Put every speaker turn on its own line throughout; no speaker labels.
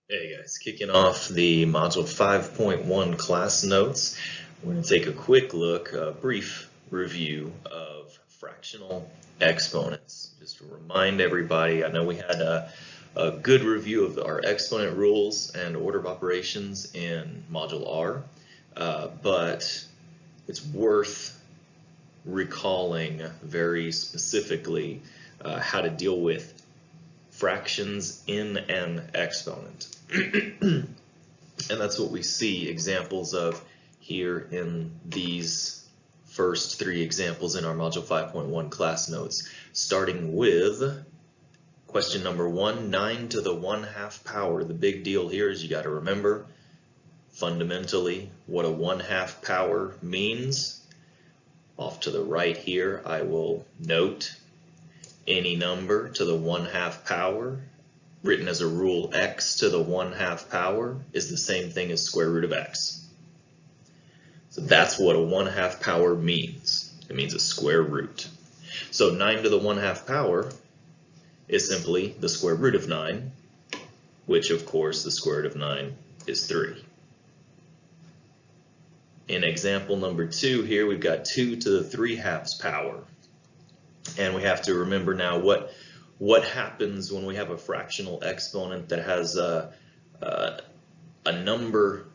Hey guys, kicking off the Module 5.1 class notes. We're going to take a quick look, a brief review of fractional exponents. Just to remind everybody, I know we had a good review of our exponent rules and order of operations in Module R, but it's worth recalling very specifically how to deal with fractions in an exponent. And that's what we see examples of here in these first three examples in our Module 5.1 class notes, starting with question number 1, 9 to the 1/2 power. The big deal here is you got to remember fundamentally what a 1/2 power means. Off to the right here, I will note any number to the 1/2 power, written as a rule, x to the 1/2 power is the same thing as square root of x. So that's what a 1/2 power means. It means a square root. So 9 to the 1/2 power is simply the square root of 9, which of course the square root of 9 is 3. In example number 2 here, we've got 2 to the 3/2 power. And we have to remember now what happens when we have a fractional exponent that has a number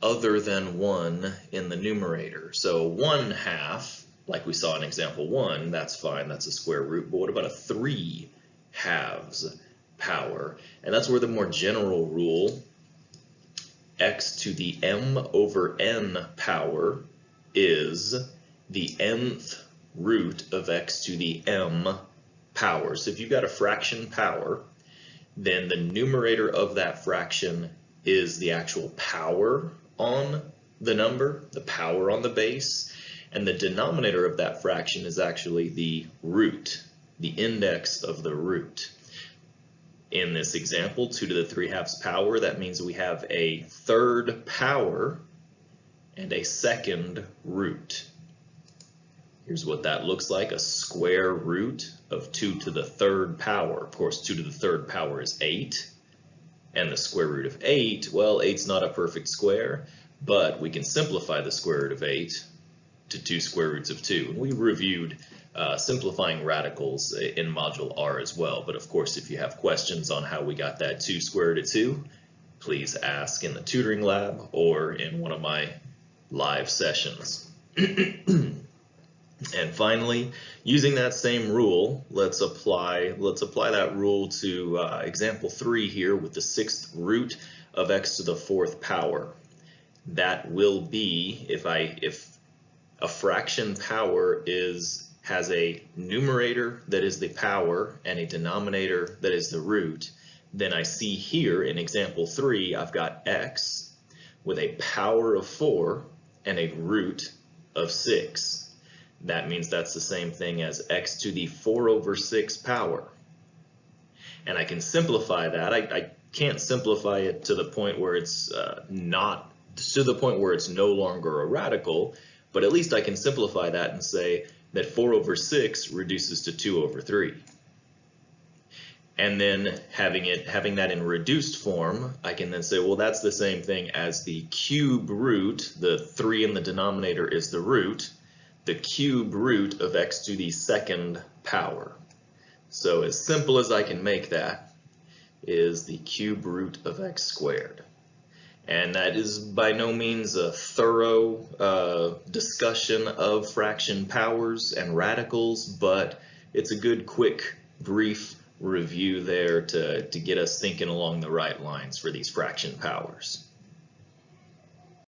other than 1 in the numerator. So 1/2, like we saw in example 1, that's fine, that's a square root. But what about a 3/2 power? And that's where the more general rule, x to the m over n power, is the nth root of x to the m power. So if you've got a fraction power, then the numerator of that fraction is the actual power on the number, the power on the base, and the denominator of that fraction is actually the root, the index of the root. In this example, 2 to the 3/2 power, that means we have a third power and a second root. Here's what that looks like, a square root of 2 to the 3rd power. Of course, 2 to the 3rd power is 8, and the square root of 8, well, 8's not a perfect square, but we can simplify the square root of 8 to 2 square roots of 2. We reviewed simplifying radicals in Module R as well, but of course, if you have questions on how we got that 2 square root of 2, please ask in the tutoring lab or in one of my live sessions. And finally, using that same rule, let's apply that rule to example 3 here with the 6th root of x to the 4th power. That will be, if a fraction power has a numerator that is the power and a denominator that is the root, then I see here in example 3, I've got x with a power of 4 and a root of 6. That means that's the same thing as x to the 4/6 power. And I can simplify that. I can't simplify it to the point where it's no longer a radical, but at least I can simplify that and say that 4/6 reduces to 2/3. And then having that in reduced form, I can then say, well, that's the same thing as the cube root. The 3 in the denominator is the root. The cube root of x to the 2nd power. So as simple as I can make that is the cube root of x squared. And that is by no means a thorough discussion of fraction powers and radicals, but it's a good, quick, brief review there to get us thinking along the right lines for these fraction powers.